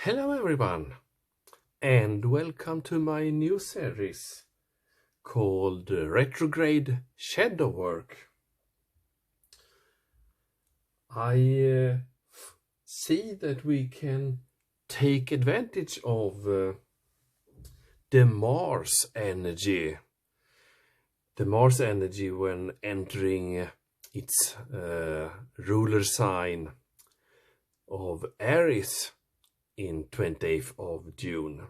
Hello everyone, and welcome to my new series called Retrograde Shadow Work. I see that we can take advantage of the Mars energy. The Mars energy when entering its ruler sign of Aries in 28th of June,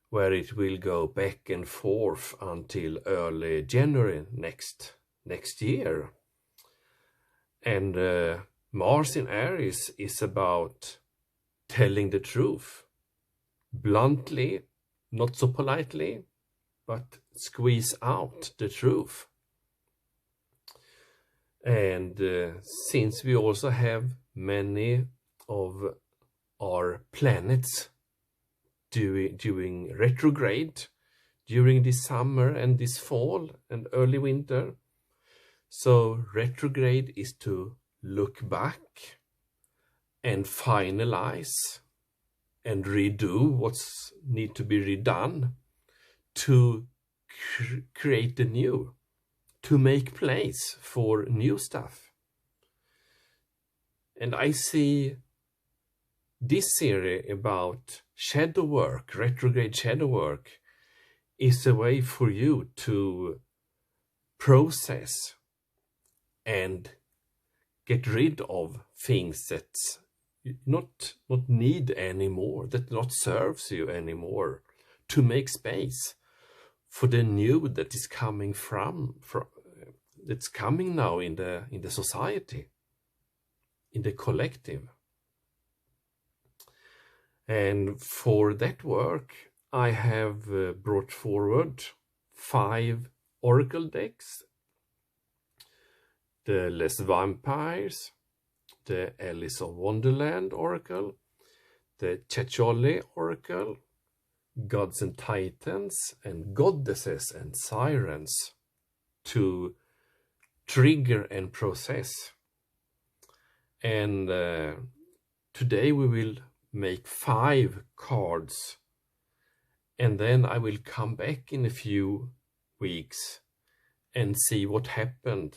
where it will go back and forth until early January next year. And Mars in Aries is about telling the truth, bluntly, not so politely, but squeeze out the truth. And since we also have many of our planets doing retrograde during this summer and this fall and early winter. So retrograde is to look back and finalize and redo what's need to be redone to create the new, to make place for new stuff. And I see this series about shadow work, retrograde shadow work, is a way for you to process and get rid of things that not need anymore, that not serves you anymore, to make space for the new that is coming from that's coming now in the society, in the collective. And for that work, I have brought forward 5 oracle decks: the Les Vampires, the Alice of Wonderland oracle, the Chacholi oracle, Gods and Titans, and Goddesses and Sirens, to trigger and process. And today we will make 5 cards, and then I will come back in a few weeks and see what happened.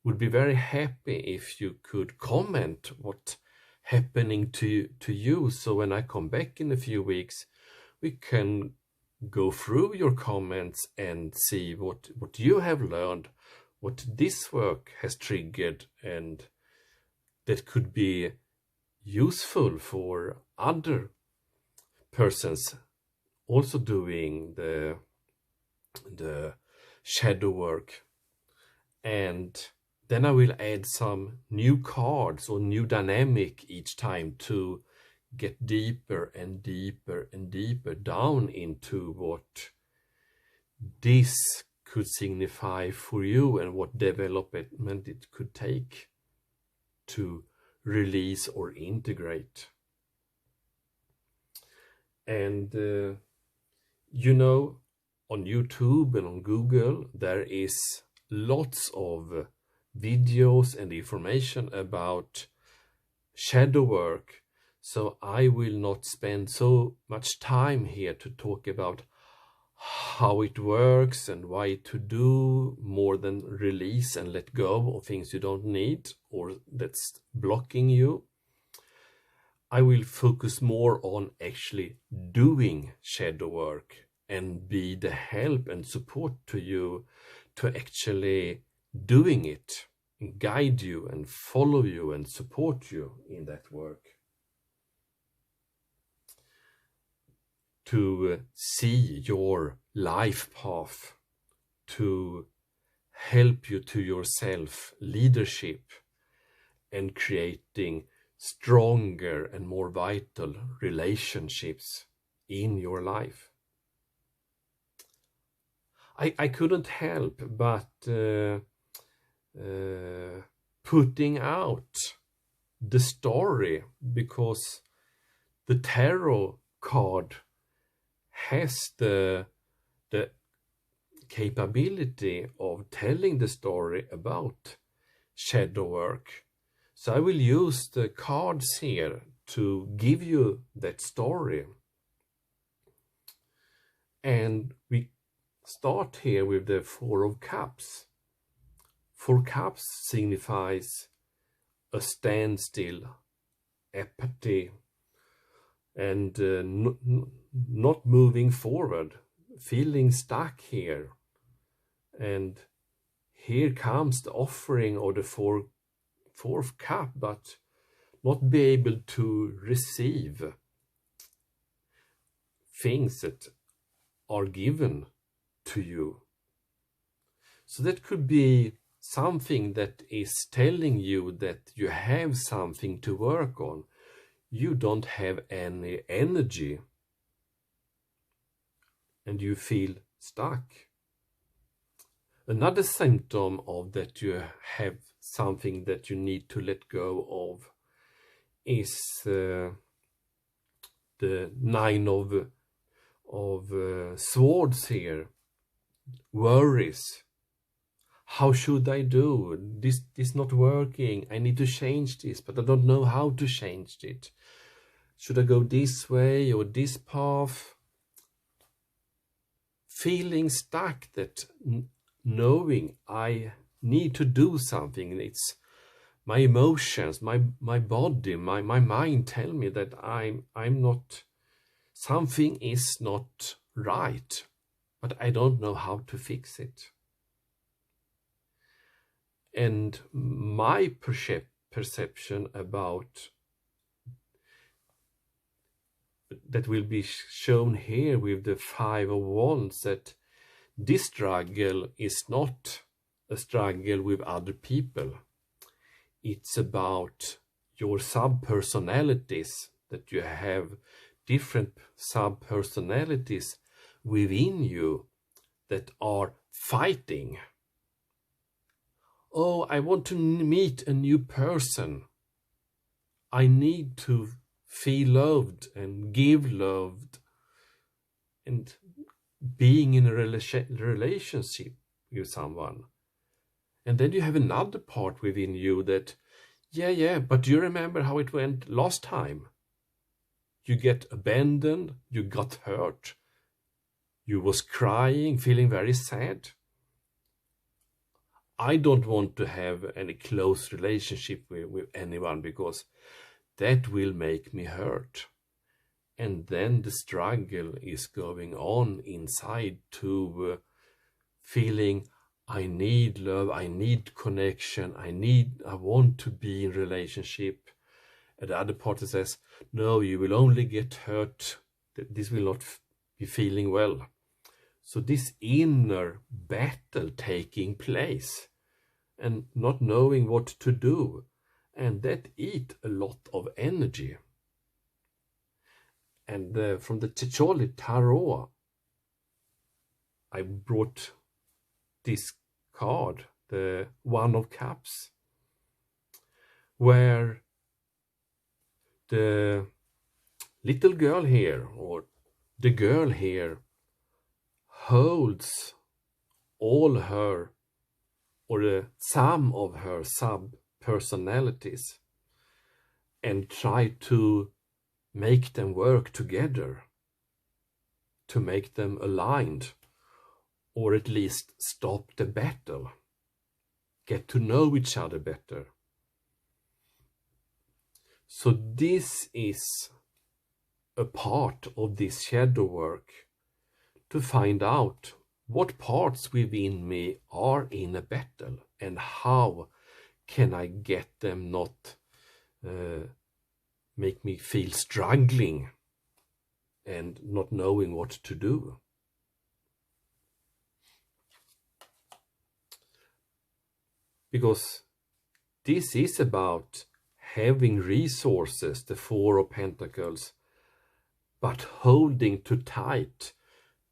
Would be very happy if you could comment what's happening to you, so when I come back in a few weeks we can go through your comments and see what you have learned, what this work has triggered, and that could be useful for other persons also doing the shadow work. And then I will add some new cards or new dynamic each time to get deeper and deeper and deeper down into what this could signify for you and what development it could take to release or integrate. And you know, on YouTube and on Google there is lots of videos and information about shadow work, so I will not spend so much time here to talk about how it works and why to do, more than release and let go of things you don't need or that's blocking you. I will focus more on actually doing shadow work and be the help and support to you to actually doing it, and guide you and follow you and support you in that work. To see your life path, to help you to your self leadership and creating stronger and more vital relationships in your life. I couldn't help but putting out the story, because the tarot card has the capability of telling the story about shadow work. So I will use the cards here to give you that story. And we start here with the Four of Cups. Four Cups signifies a standstill, apathy, and not moving forward, feeling stuck here. And here comes the offering of the fourth cup, but not be able to receive things that are given to you. So that could be something that is telling you that you have something to work on. You don't have any energy and you feel stuck. Another symptom of that you have something that you need to let go of is the Nine of Swords here. Worries. How should I do? This is not working. I need to change this, but I don't know how to change it. Should I go this way or this path? Feeling stuck, that knowing I need to do something. It's my emotions, my body, my mind tell me that I'm not, something is not right, but I don't know how to fix it. And my perception about that will be shown here with the Five of Wands, that this struggle is not a struggle with other people. It's about your sub-personalities, that you have different sub-personalities within you that are fighting. Oh, I want to meet a new person. I need to feel loved and give loved. And being in a relationship with someone. And then you have another part within you that, yeah, but do you remember how it went last time? You get abandoned, you got hurt, you was crying, feeling very sad. I don't want to have any close relationship with anyone, because that will make me hurt. And then the struggle is going on inside to feeling I need love, I need connection, I want to be in relationship. And the other party says, no, you will only get hurt. This will not be feeling well. So this inner battle taking place and not knowing what to do. And that eat a lot of energy. And from the Checholi Tarot, I brought this card, the One of Cups, where the little girl here, or the girl here, holds all her, or some of her sub-personalities, and try to make them work together, to make them aligned, or at least stop the battle, get to know each other better. So this is a part of this shadow work, to find out what parts within me are in a battle, and how can I get them not make me feel struggling and not knowing what to do. Because this is about having resources, the Four of Pentacles, but holding too tight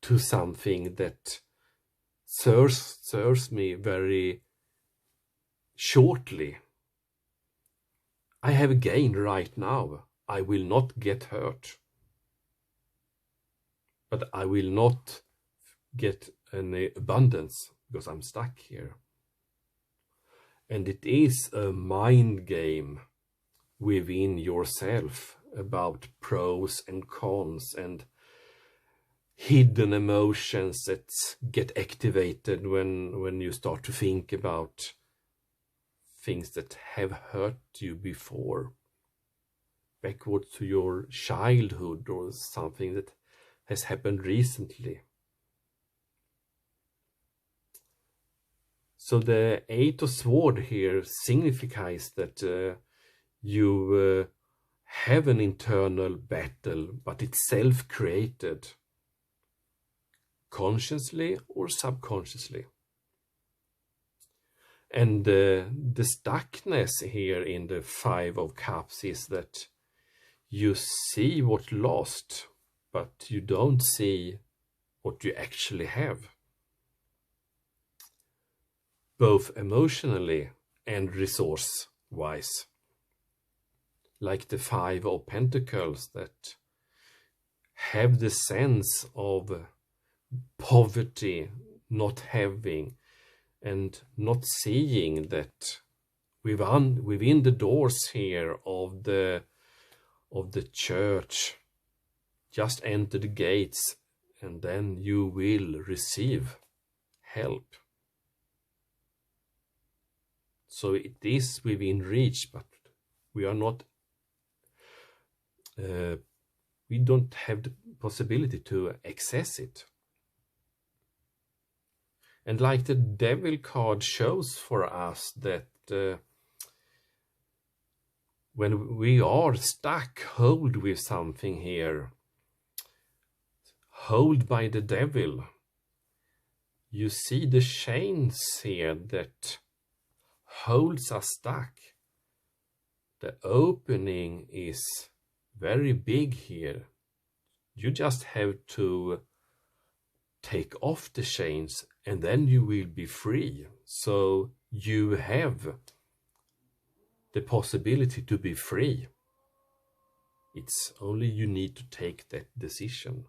to something that serves me very shortly. I have a gain right now. I will not get hurt. But I will not get any abundance because I'm stuck here. And it is a mind game within yourself, about pros and cons and hidden emotions that get activated when you start to think about things that have hurt you before, backwards to your childhood or something that has happened recently. So the Eight of Swords here signifies that you have an internal battle, but it's self-created, consciously or subconsciously. And the stuckness here in the Five of Cups is that you see what lost, but you don't see what you actually have, both emotionally and resource-wise. Like the Five of Pentacles that have the sense of poverty, not having, and not seeing that within the doors here of the church, just enter the gates and then you will receive help. So it is within reach, but we are not, we don't have the possibility to access it. And like the Devil card shows for us that when we are stuck, hold with something here, hold by the devil, you see the chains here that holds us stuck. The opening is very big here. You just have to take off the chains and then you will be free. So you have the possibility to be free. It's only you need to take that decision.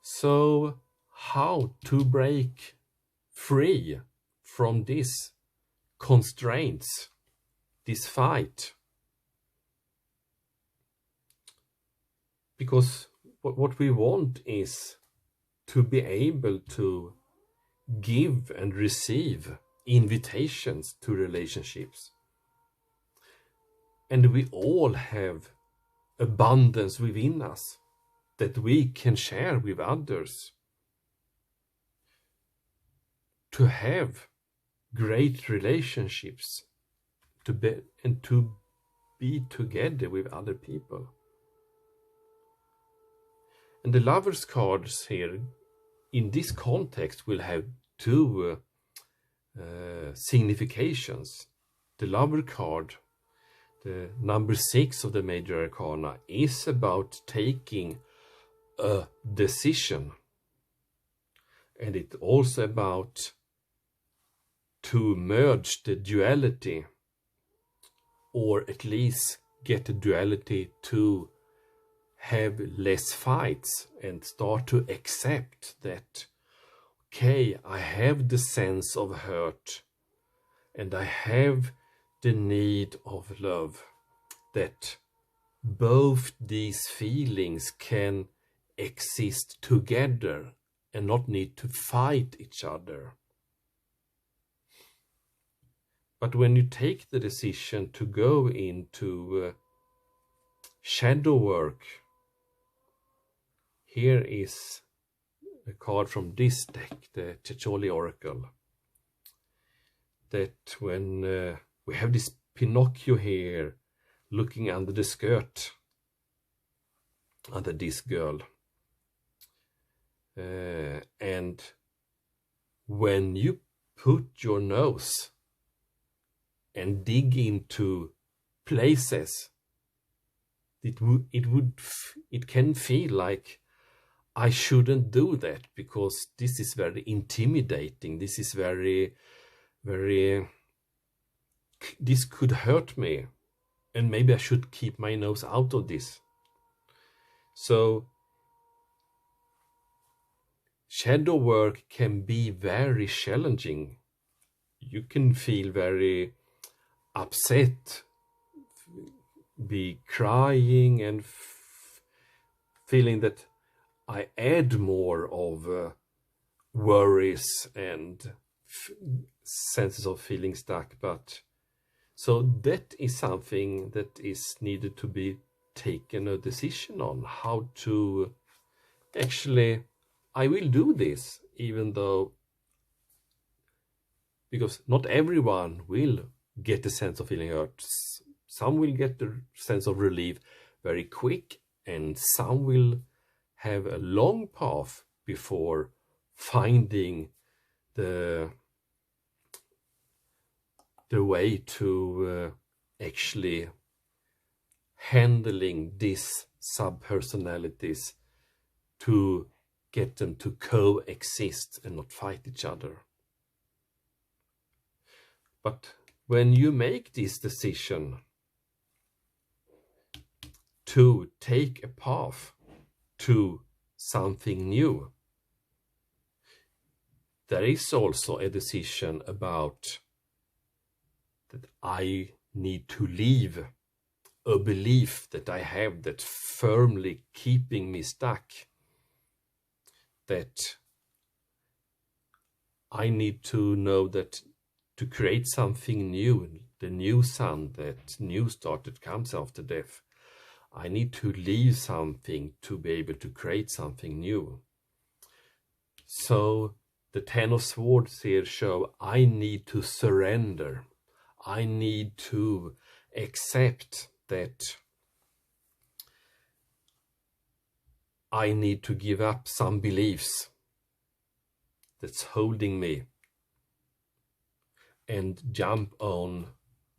So how to break free from these constraints, this fight? Because what we want is to be able to give and receive invitations to relationships. And we all have abundance within us that we can share with others. To have great relationships, to be together with other people. And the Lover's cards here, in this context, will have two significations. The Lover card, the number 6 of the Major Arcana, is about taking a decision. And it's also about to merge the duality, or at least get the duality to have less fights and start to accept that, okay, I have the sense of hurt and I have the need of love, that both these feelings can exist together and not need to fight each other. But when you take the decision to go into shadow work, here is a card from this deck, the Checholi Oracle, that when we have this Pinocchio here looking under the skirt, under this girl, and when you put your nose and dig into places, it can feel like, I shouldn't do that because this is very intimidating. This is very, this could hurt me, and maybe I should keep my nose out of this. So shadow work can be very challenging. You can feel very upset, be crying and feeling that I add more of worries and senses of feeling stuck. But so that is something that is needed to be taken a decision on, how to actually, I will do this, even though, because not everyone will get the sense of feeling hurt. Some will get the sense of relief very quick, and some will have a long path before finding the way to actually handling these subpersonalities, to get them to coexist and not fight each other. But when you make this decision to take a path to something new, there is also a decision about that I need to leave a belief that I have that firmly keeping me stuck, that I need to know that to create something new, the new sun, that new start that comes after death, I need to leave something to be able to create something new. So the Ten of Swords here show I need to surrender. I need to accept that I need to give up some beliefs that's holding me and jump on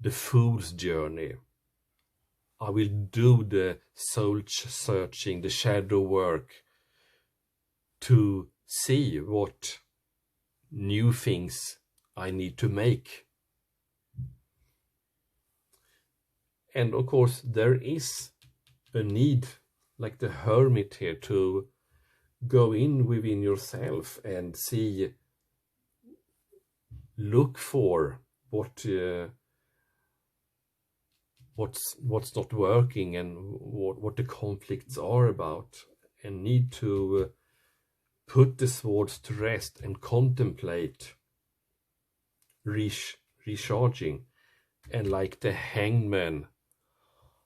the fool's journey. I will do the soul searching, the shadow work, to see what new things I need to make. And of course, there is a need, like the hermit here, to go in within yourself and see, look for what's not working and what the conflicts are about, and need to put the swords to rest and contemplate recharging. And like the hangman,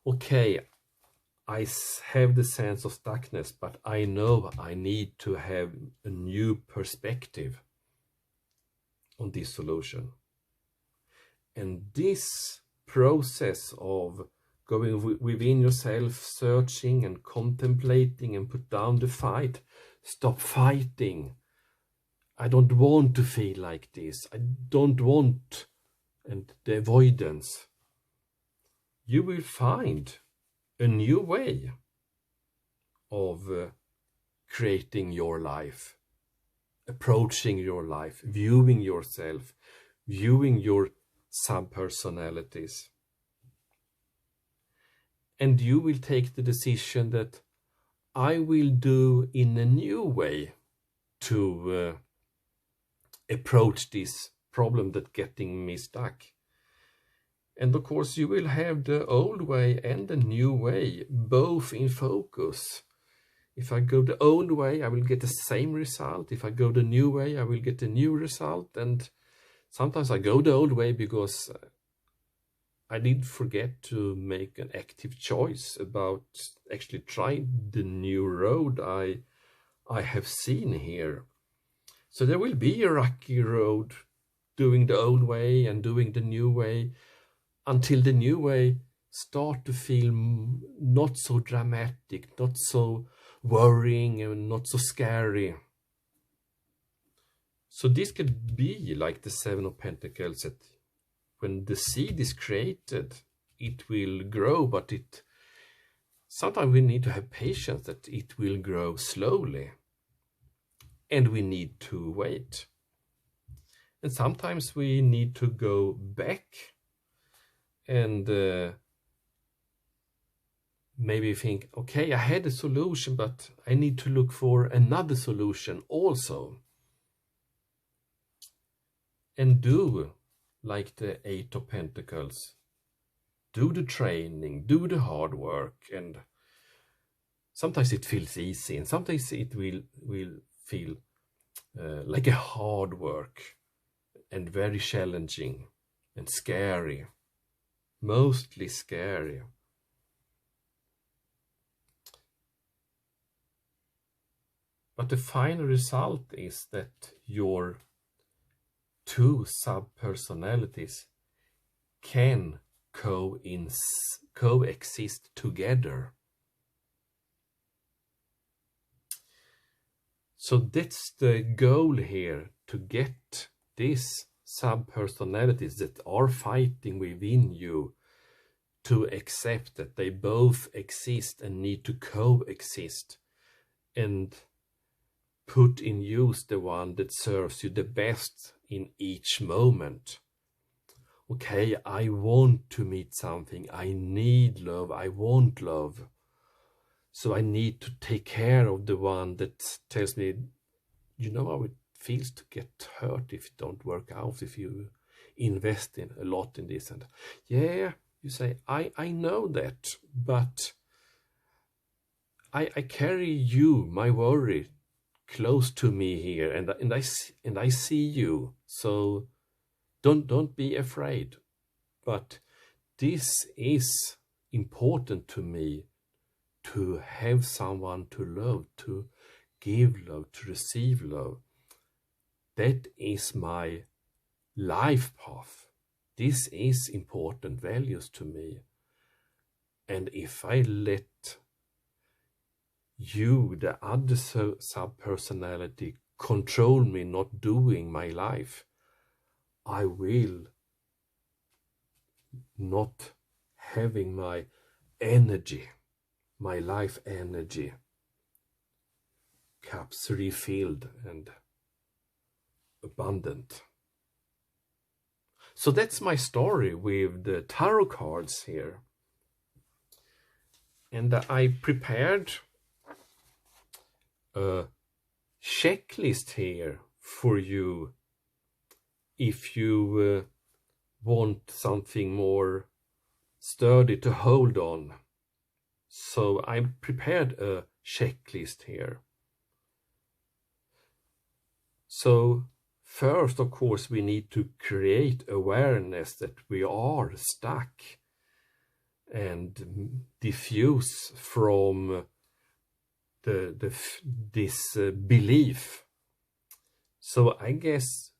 okay, I have the sense of stuckness, but I know I need to have a new perspective on this solution. And this process of going within yourself, searching and contemplating, and put down the fight, stop fighting. I don't want to feel like this. I don't want, and the avoidance. You will find a new way of creating your life, approaching your life, viewing yourself, viewing your subpersonalities. And you will take the decision that I will do in a new way to approach this problem that's getting me stuck. And of course, you will have the old way and the new way, both in focus. If I go the old way, I will get the same result. If I go the new way, I will get a new result. And sometimes I go the old way because I did forget to make an active choice about actually trying the new road I have seen here. So there will be a rocky road, doing the old way and doing the new way, until the new way start to feel not so dramatic, not so worrying, and not so scary. So this could be like the Seven of Pentacles, that when the seed is created, it will grow, but sometimes we need to have patience that it will grow slowly, and we need to wait. And sometimes we need to go back and maybe think, okay, I had a solution, but I need to look for another solution also. And do like the Eight of Pentacles. do the training, do the hard work, and sometimes it feels easy, and sometimes it will feel like a hard work and very challenging and scary, mostly scary. But the final result is that your two sub-personalities can coexist together. So that's the goal here, to get these sub-personalities that are fighting within you to accept that they both exist and need to coexist, and put in use the one that serves you the best in each moment. Okay, I want to meet something, I need love, I want love. So I need to take care of the one that tells me, you know how it feels to get hurt if it don't work out, if you invest in a lot in this. And yeah, you say, I know that, but I carry you, my worry, close to me here, and I see you. So don't be afraid. But this is important to me, to have someone to love, to give love, to receive love. That is my life path. This is important values to me. And if I let you, the other sub-personality, control me not doing my life, I will not having my energy, my life energy, cups refilled and abundant. So that's my story with the tarot cards here. And I prepared a checklist here for you if you want something more sturdy to hold on. So I prepared a checklist here. So first, of course, we need to create awareness that we are stuck and diffuse from this belief. So I guess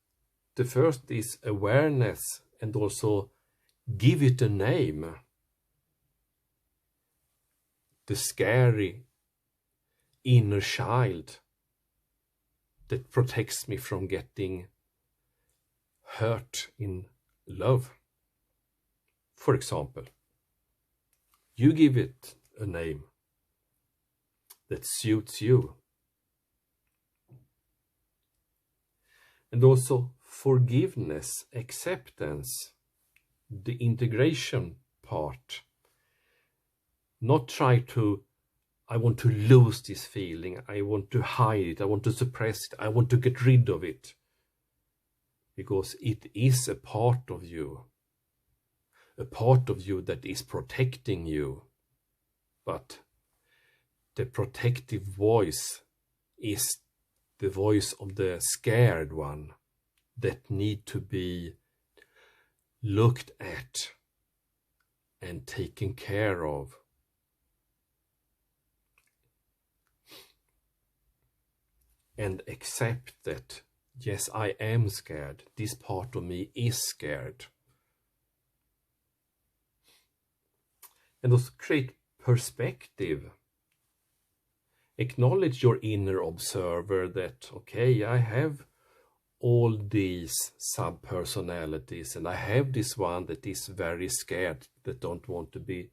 the first is awareness, and also give it a name. The scary inner child that protects me from getting hurt in love. For example, you give it a name that suits you. And also forgiveness, acceptance, the integration part. Not try to, I want to lose this feeling, I want to hide it, I want to suppress it, I want to get rid of it. Because it is a part of you that is protecting you. But the protective voice is the voice of the scared one that need to be looked at and taken care of. And accept that, yes, I am scared. This part of me is scared. And also create perspective. Acknowledge your inner observer that, okay, I have all these sub-personalities, and I have this one that is very scared, that don't want to be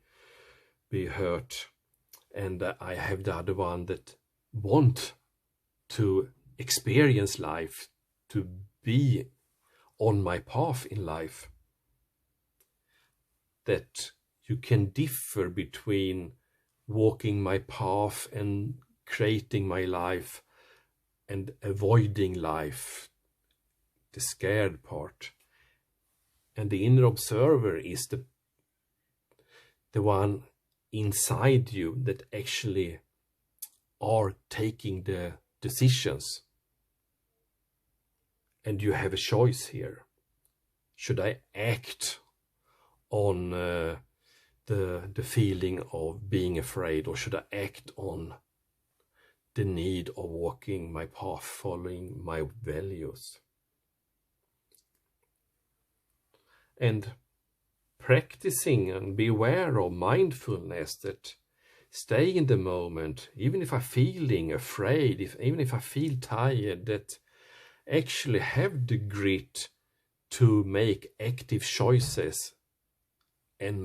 hurt. And I have the other one that want to experience life, to be on my path in life. That you can differ between walking my path and creating my life and avoiding life, the scared part. And the inner observer is the one inside you that actually are taking the decisions. And you have a choice here. Should I act on the feeling of being afraid, or should I act on the need of walking my path, following my values? And practicing and be aware of mindfulness, that stay in the moment, even if I'm feeling afraid, even if I feel tired, that actually have the grit to make active choices and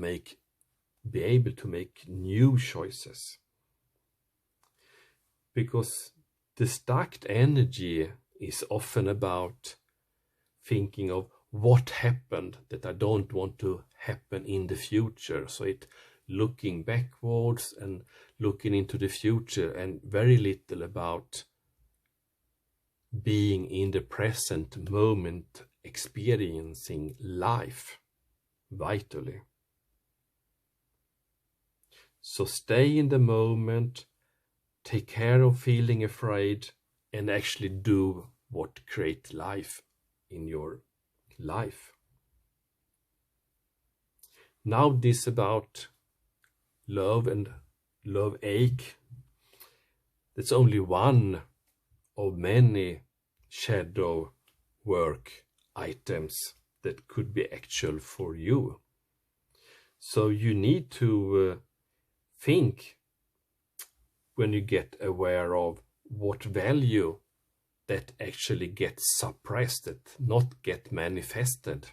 be able to make new choices. Because the stuck energy is often about thinking of what happened that I don't want to happen in the future. So it looking backwards and looking into the future, and very little about being in the present moment, experiencing life vitally. So stay in the moment, take care of feeling afraid, and actually do what creates life in your life. Now this about love and love ache. That's only one of many shadow work items that could be actual for you. So you need to think, when you get aware of what value that actually gets suppressed, that not get manifested.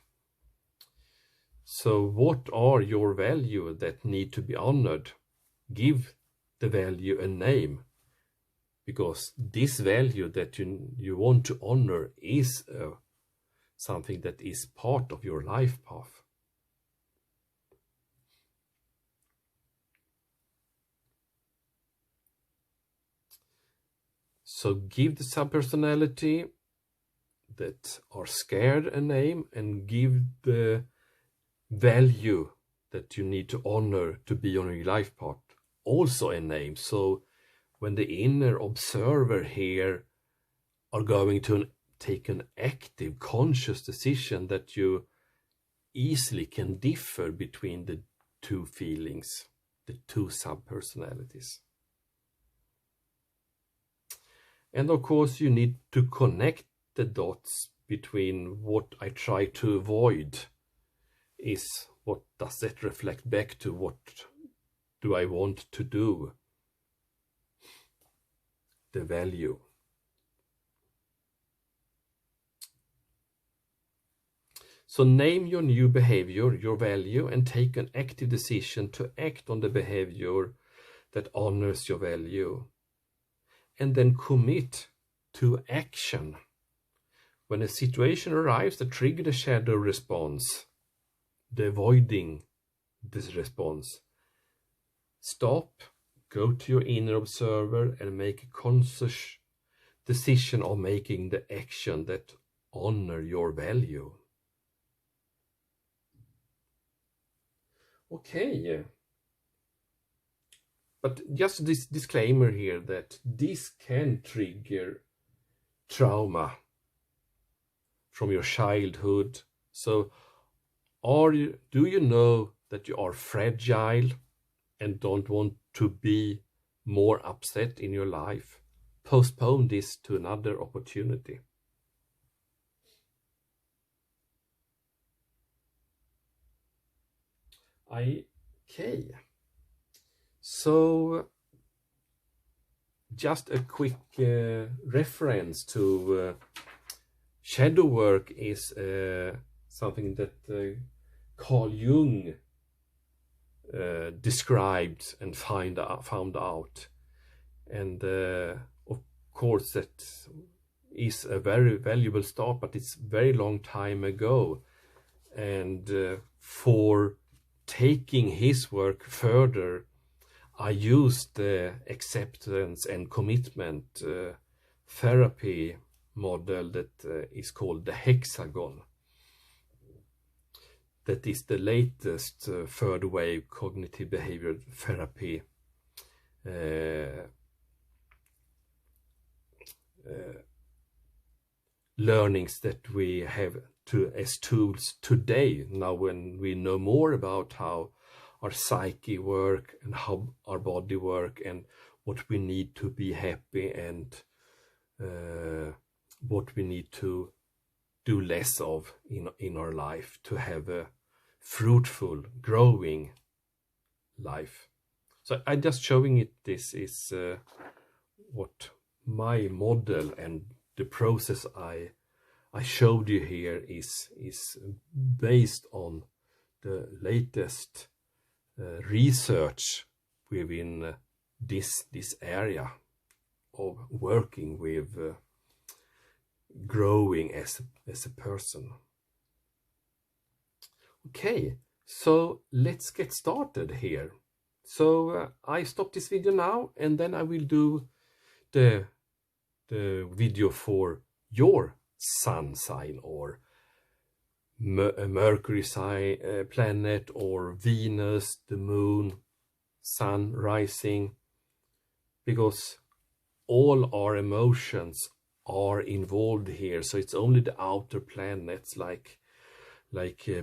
So what are your values that need to be honored? Give the value a name, because this value that you want to honor is something that is part of your life path. So give the subpersonality that are scared a name, and give the value that you need to honor to be on your life path also a name. So when the inner observer here are going to take an active, conscious decision, that you easily can differ between the two feelings, the two subpersonalities. And of course, you need to connect the dots between what I try to avoid is what does that reflect back to, what do I want to do? The value. So name your new behavior, your value, and take an active decision to act on the behavior that honors your value. And then commit to action. When a situation arrives that triggers the shadow response, the avoiding this response, stop, go to your inner observer, and make a conscious decision of making the action that honor your value. Okay. But just this disclaimer here, that this can trigger trauma from your childhood. So do you know that you are fragile and don't want to be more upset in your life? Postpone this to another opportunity. Okay. So just a quick reference to shadow work is something that Carl Jung described and found out. And of course that is a very valuable start, but it's very long time ago. And for taking his work further, I used the acceptance and commitment therapy model that is called the hexagon. that is the latest third wave cognitive behavior therapy learnings that we have as tools today, now when we know more about how our psyche work and how our body work and what we need to be happy and what we need to do less of in our life to have a fruitful, growing life. So I'm just showing it. This is what my model and the process I showed you here is based on the latest research within this area of working with growing as a person. Okay, so let's get started here. So I stop this video now, and then I will do the video for your sun sign, or Mercury sign, planet, or Venus, the moon, sun, rising, because all our emotions are involved here. So it's only the outer planets like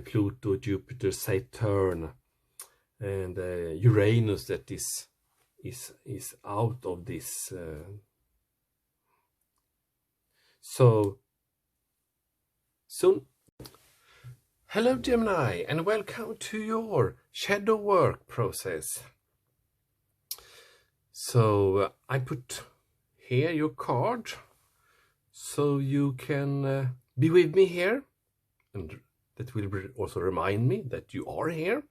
Pluto, Jupiter, Saturn, and Uranus that is out of this. So hello Gemini, and welcome to your shadow work process. So I put here your card so you can be with me here, and that will also remind me that you are here.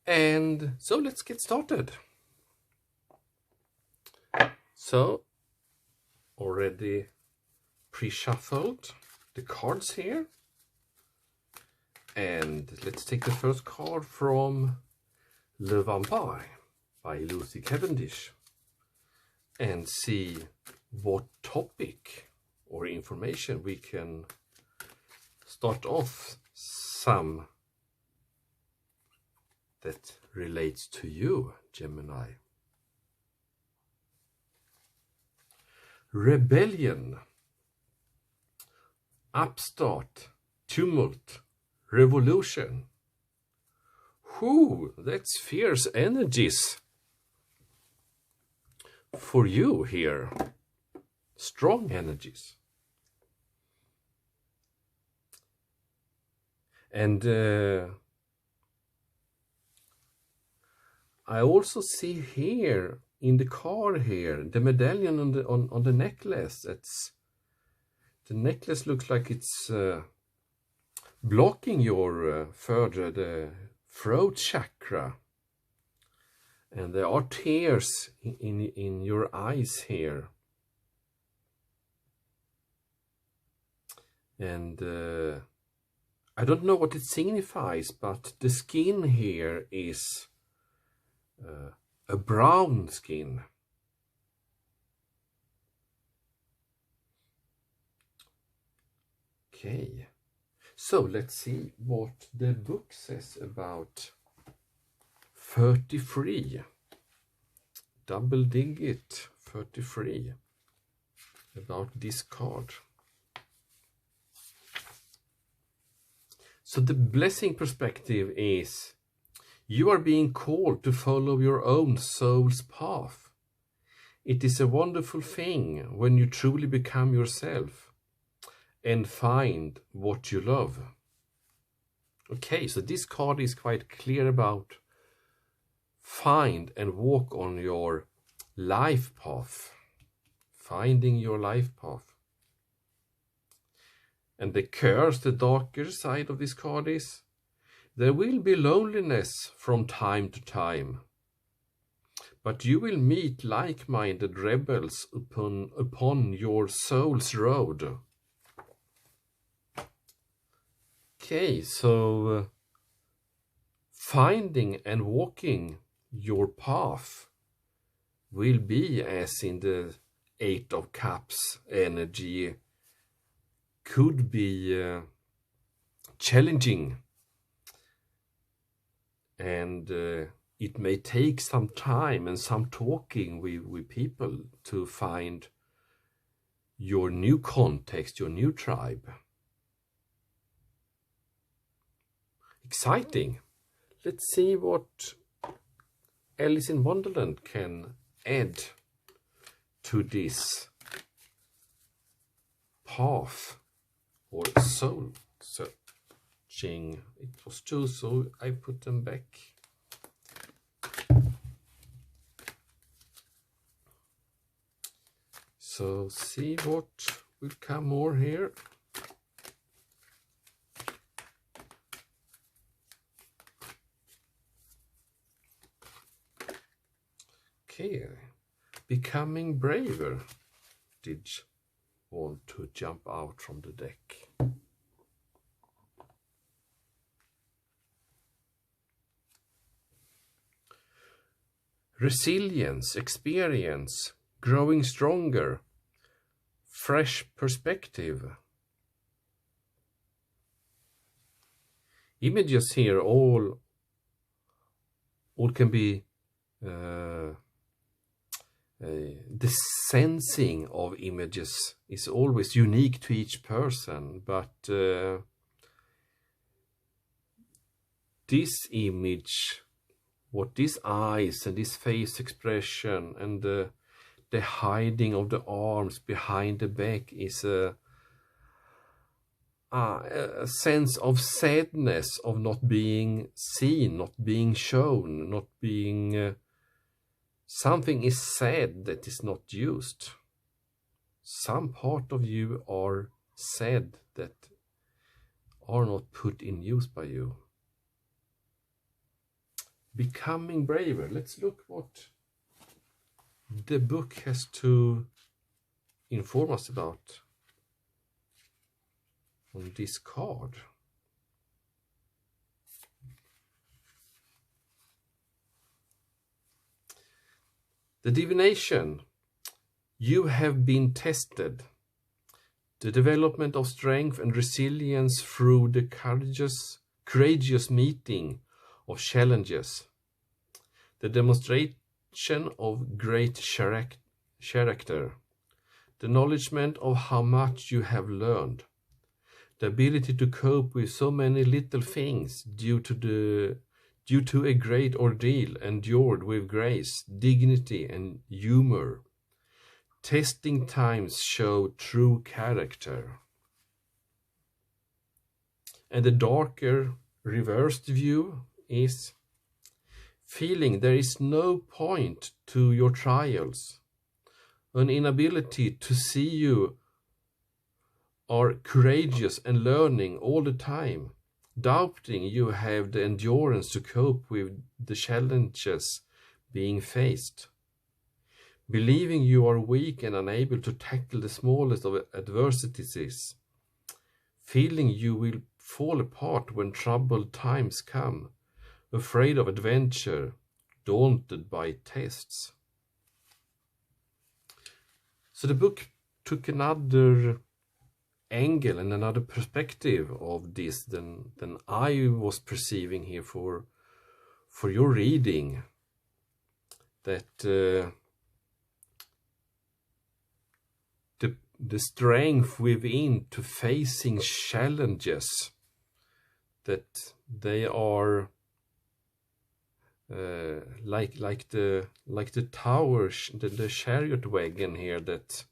And so let's get started. So already pre-shuffled the cards here, and let's take the first card from Le Vampire by Lucy Cavendish and see what topic or information we can start off some that relates to you, Gemini. Rebellion, upstart, tumult, revolution. Whoo, that's fierce energies for you here. Strong energies. And I also see here in the card here the medallion on the necklace. The necklace looks like it's blocking your the throat chakra, and there are tears in your eyes here. And I don't know what it signifies, but the skin here is a brown skin. Okay, so let's see what the book says about 33. Double digit 33 about this card. So the blessing perspective is you are being called to follow your own soul's path. It is a wonderful thing when you truly become yourself and find what you love. Okay, so this card is quite clear about find and walk on your life path. Finding your life path. And the curse, the darker side of this card is, there will be loneliness from time to time, but you will meet like-minded rebels upon your soul's road. Okay, so finding and walking your path will be as in the Eight of Cups energy, could be challenging, and it may take some time and some talking with people to find your new context, your new tribe. Exciting. Let's see what Alice in Wonderland can add to this path or soul searching. It was two, so I put them back. So see what will come more here. Okay, becoming braver did want to jump out from the deck. Resilience, experience, growing stronger, fresh perspective. Images here all can be the sensing of images is always unique to each person, but this image, what these eyes and this face expression and the hiding of the arms behind the back is a sense of sadness, of not being seen, not being shown, not being something is said that is not used. Some part of you are said that are not put in use by you. Becoming braver. Let's look what the book has to inform us about on this card. The divination. You have been tested. The development of strength and resilience through the courageous meeting of challenges. The demonstration of great character. The acknowledgement of how much you have learned. The ability to cope with so many little things due to a great ordeal endured with grace, dignity, and humor. Testing times show true character. And the darker reversed view is feeling there is no point to your trials, an inability to see you are courageous and learning all the time, doubting you have the endurance to cope with the challenges being faced, believing you are weak and unable to tackle the smallest of adversities, feeling you will fall apart when troubled times come, afraid of adventure, daunted by tests. So the book took another angle and another perspective of this than I was perceiving here for your reading. That the strength within to facing challenges, that they are like the tower, the chariot wagon here, that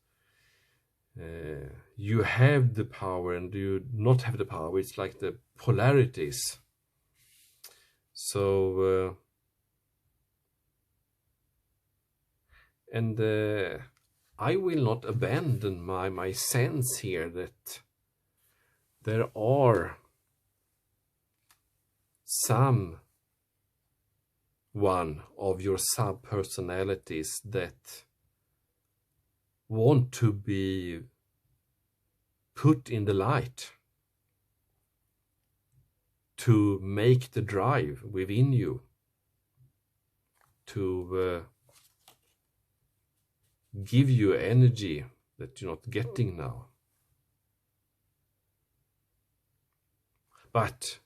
you have the power and you not have the power. It's like the polarities. So and I will not abandon my sense here that there are some one of your sub-personalities that want to be put in the light, to make the drive within you, to give you energy that you're not getting now. But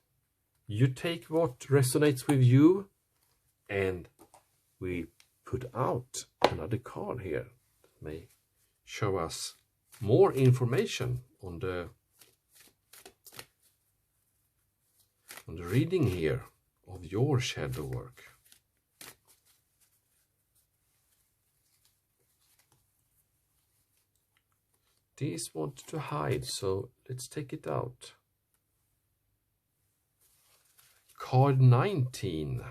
you take what resonates with you, and we put out another card here that may show us more information on the reading here of your shadow work. These want to hide, so let's take it out. Card 19.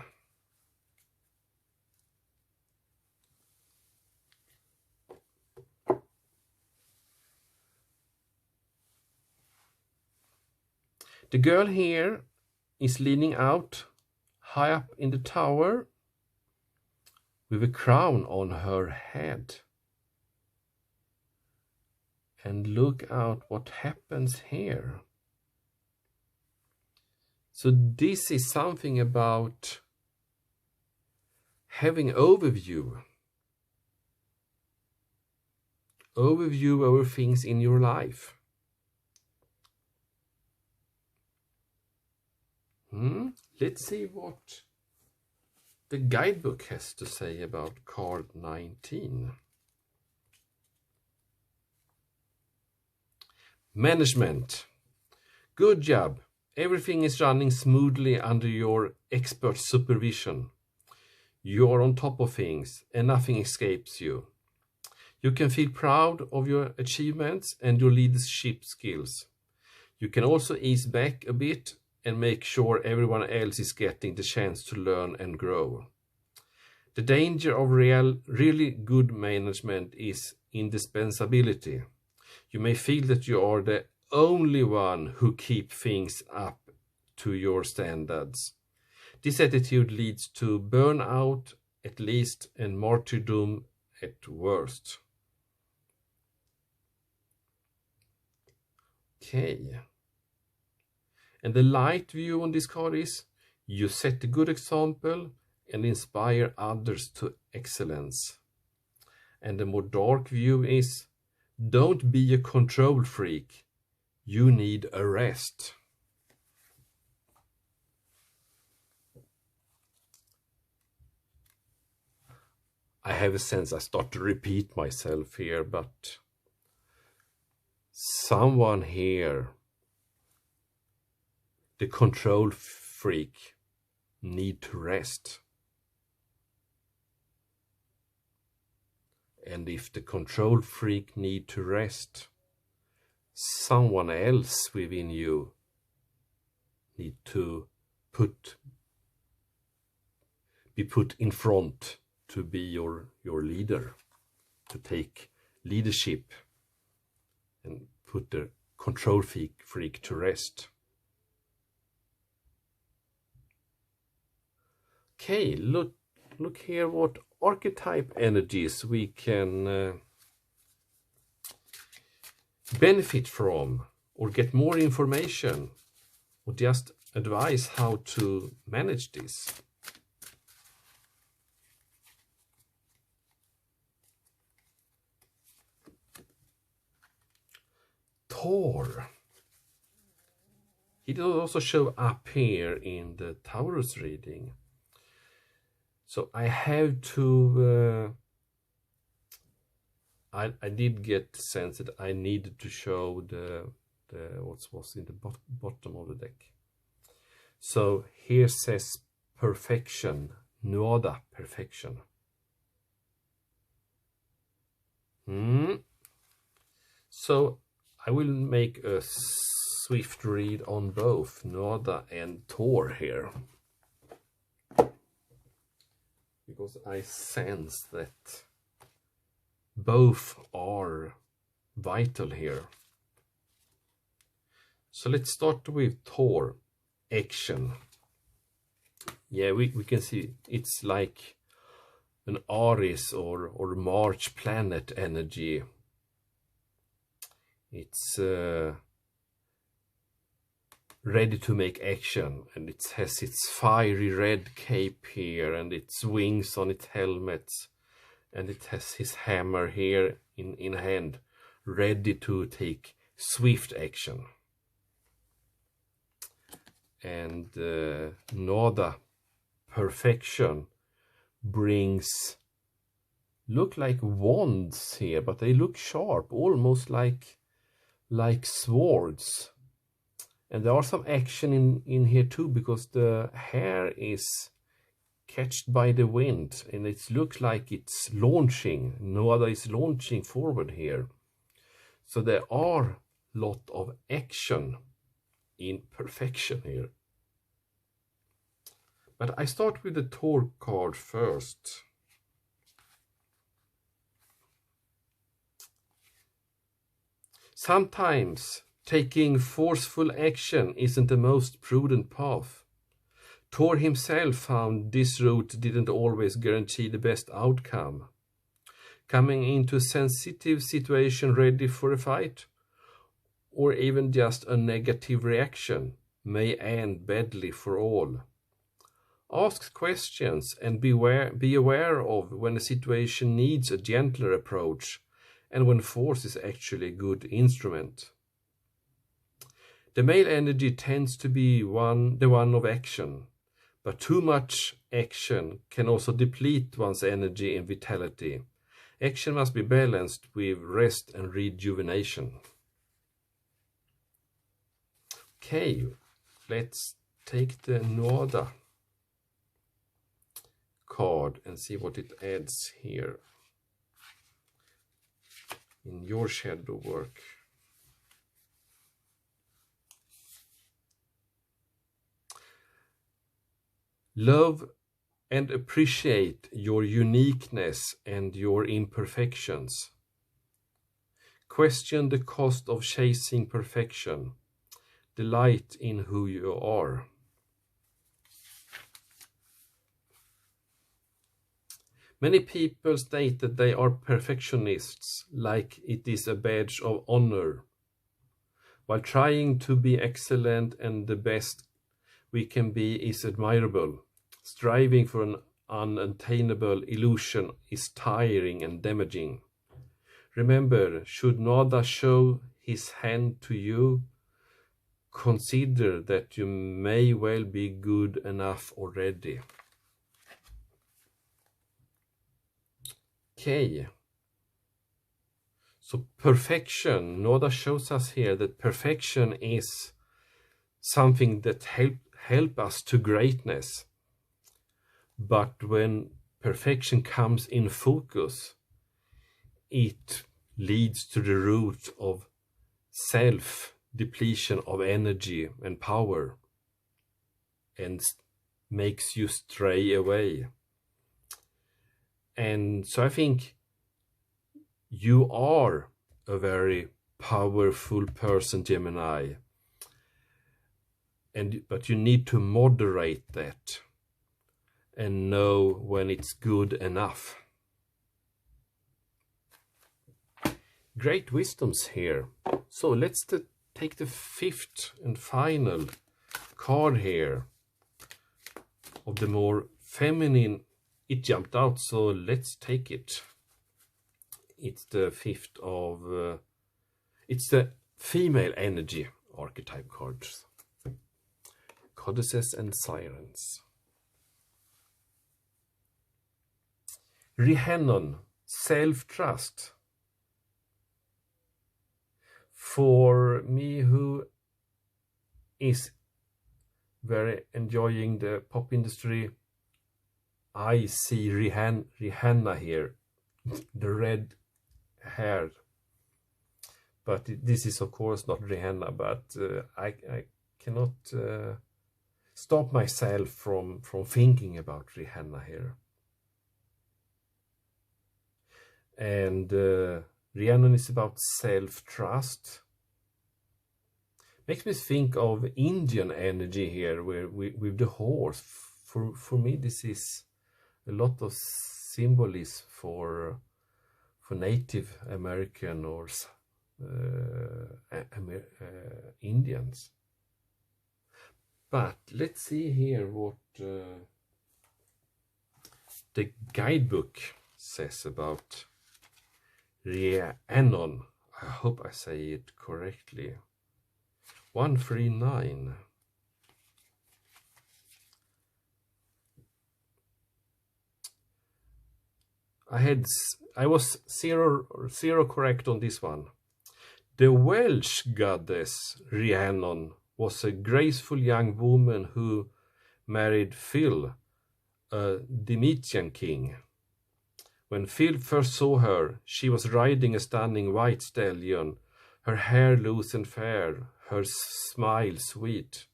The girl here is leaning out high up in the tower with a crown on her head. And look out what happens here. So this is something about having overview over things in your life. Let's see what the guidebook has to say about card 19. Management. Good job. Everything is running smoothly under your expert supervision. You are on top of things and nothing escapes you. You can feel proud of your achievements and your leadership skills. You can also ease back a bit and make sure everyone else is getting the chance to learn and grow. The danger of really good management is indispensability. You may feel that you are the only one who keeps things up to your standards. This attitude leads to burnout at least and martyrdom at worst. Okay. And the light view on this card is you set a good example and inspire others to excellence. And the more dark view is don't be a control freak. You need a rest. I have a sense I start to repeat myself here, but someone here, the control freak, need to rest. And if the control freak need to rest, someone else within you need to be put in front to be your leader, to take leadership and put the control freak to rest. Okay, look here what archetype energies we can benefit from, or get more information, or just advise how to manage this. Thor. He does also show up here in the Taurus reading. So I have to, I did get the sense that I needed to show the what was in the bottom of the deck. So here says perfection, Nuada, perfection. So I will make a swift read on both Nuada and Thor here, because I sense that both are vital here. So let's start with Thor, action. Yeah, we can see it's like an Aries or March planet energy. It's ready to make action, and it has its fiery red cape here, and its wings on its helmet, and it has his hammer here in hand, ready to take swift action. and Noda, perfection, brings, look like wands here, but they look sharp, almost like swords. And there are some action in here too, because the hair is catched by the wind, and it looks like it's launching. Noda is launching forward here. So there are a lot of action in perfection here. But I start with the Tour card first. Sometimes taking forceful action isn't the most prudent path. Thor himself found this route didn't always guarantee the best outcome. Coming into a sensitive situation ready for a fight, or even just a negative reaction, may end badly for all. Ask questions and be aware of when a situation needs a gentler approach and when force is actually a good instrument. The male energy tends to be the one of action, but too much action can also deplete one's energy and vitality. Action must be balanced with rest and rejuvenation. Okay, let's take the Noda card and see what it adds here in your shadow work. Love and appreciate your uniqueness and your imperfections. Question the cost of chasing perfection. Delight in who you are. Many people state that they are perfectionists, like it is a badge of honor. While trying to be excellent and the best we can be is admirable, striving for an unattainable illusion is tiring and damaging. Remember, should Noda show his hand to you, consider that you may well be good enough already. Okay. So perfection, Noda shows us here that perfection is something that help us to greatness. But when perfection comes in focus, it leads to the root of self-depletion of energy and power and makes you stray away. And so I think you are a very powerful person, Gemini. But you need to moderate that and know when it's good enough. Great wisdoms here. So let's take the fifth and final card here of the more feminine. It jumped out, so let's take it. It's the fifth of... it's the female energy archetype cards. Goddesses and Sirens. Rhiannon, self-trust. For me, who is very enjoying the pop industry, I see Rihanna here, the red hair. But this is of course not Rihanna, but I cannot stop myself from thinking about Rihanna here. And Rhiannon is about self-trust. Makes me think of Indian energy here, where with the horse. For me, this is a lot of symbolism for Native American or Indians. But let's see here what the guidebook says about Rhiannon. I hope I say it correctly. 139. I was zero correct on this one. The Welsh goddess Rhiannon was a graceful young woman who married Phil, a Demetian king. When Phil first saw her, she was riding a stunning white stallion, her hair loose and fair, her smile sweet.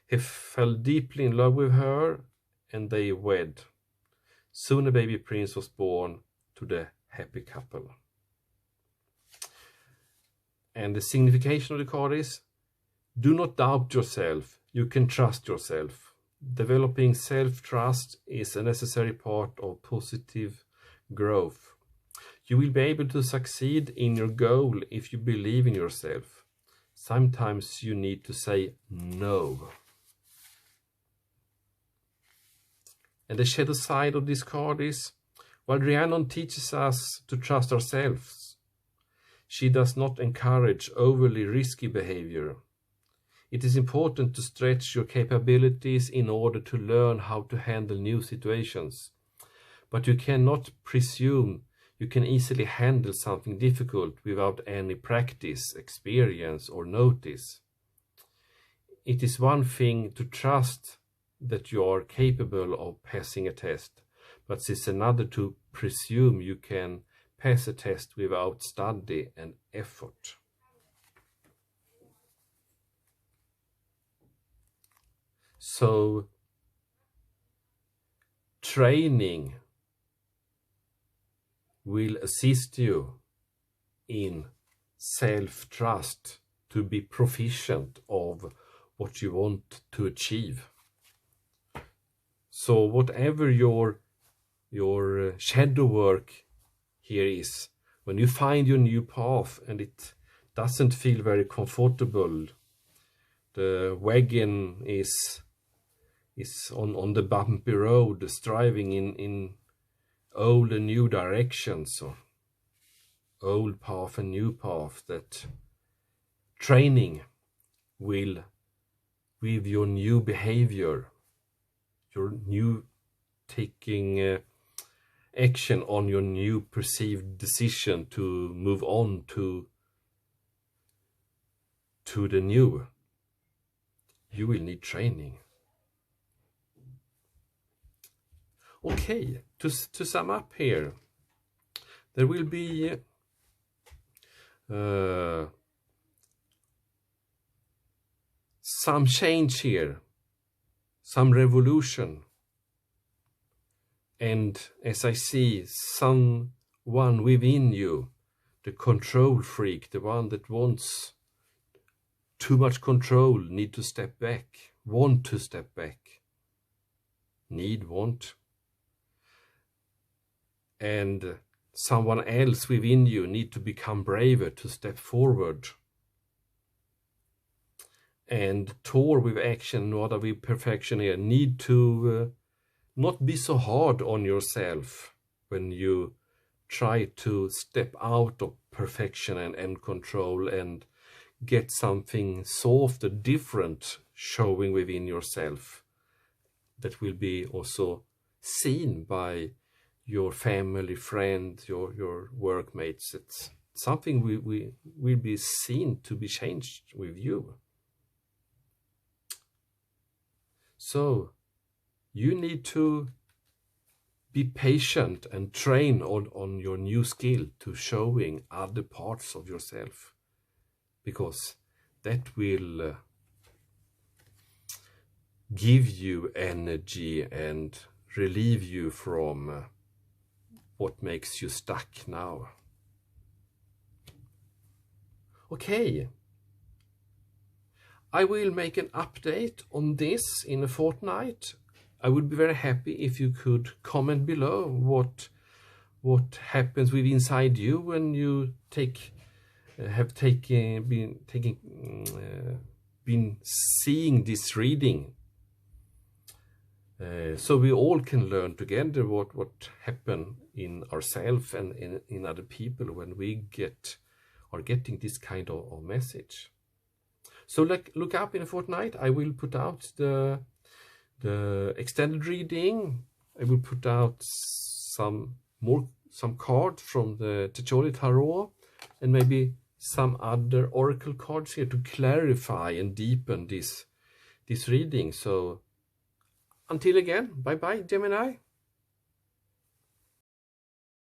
He fell deeply in love with her, and they wed. Soon a baby prince was born to the happy couple. And the signification of the card is, do not doubt yourself, you can trust yourself. Developing self-trust is a necessary part of positive growth. You will be able to succeed in your goal if you believe in yourself. Sometimes you need to say no. And the shadow side of this card is, while Rhiannon teaches us to trust ourselves, she does not encourage overly risky behavior. It is important to stretch your capabilities in order to learn how to handle new situations. But you cannot presume you can easily handle something difficult without any practice, experience, or notice. It is one thing to trust that you are capable of passing a test, but it's another to presume you can pass a test without study and effort. So, training will assist you in self-trust to be proficient of what you want to achieve. So whatever your shadow work here is, when you find your new path and it doesn't feel very comfortable, the wagon is on the bumpy road, striving in old and new directions, or old path and new path, that training will, with your new behavior, your new taking action on your new perceived decision to move on to the new, you will need training. Okay, to sum up here, there will be some change here, some revolution, and as I see, someone within you, the control freak, the one that wants too much control, need to step back, want to step back, want. And someone else within you need to become braver to step forward and tour with action, not with perfection here. Need to not be so hard on yourself when you try to step out of perfection and control and get something softer, different showing within yourself that will be also seen by your family, friends, your workmates. It's something we will be seen to be changed with you. So you need to be patient and train on your new skill to showing other parts of yourself, because that will give you energy and relieve you from what makes you stuck now. Okay, I will make an update on this in a fortnight. I would be very happy if you could comment below what happens with inside you when you been seeing this reading. So we all can learn together what happened in ourselves and in other people when we are getting this kind of message. So look up in a fortnight. I will put out the extended reading. I will put out some some cards from the Checholi Tarot, and maybe some other oracle cards here to clarify and deepen this reading. So until again, bye bye, Gemini.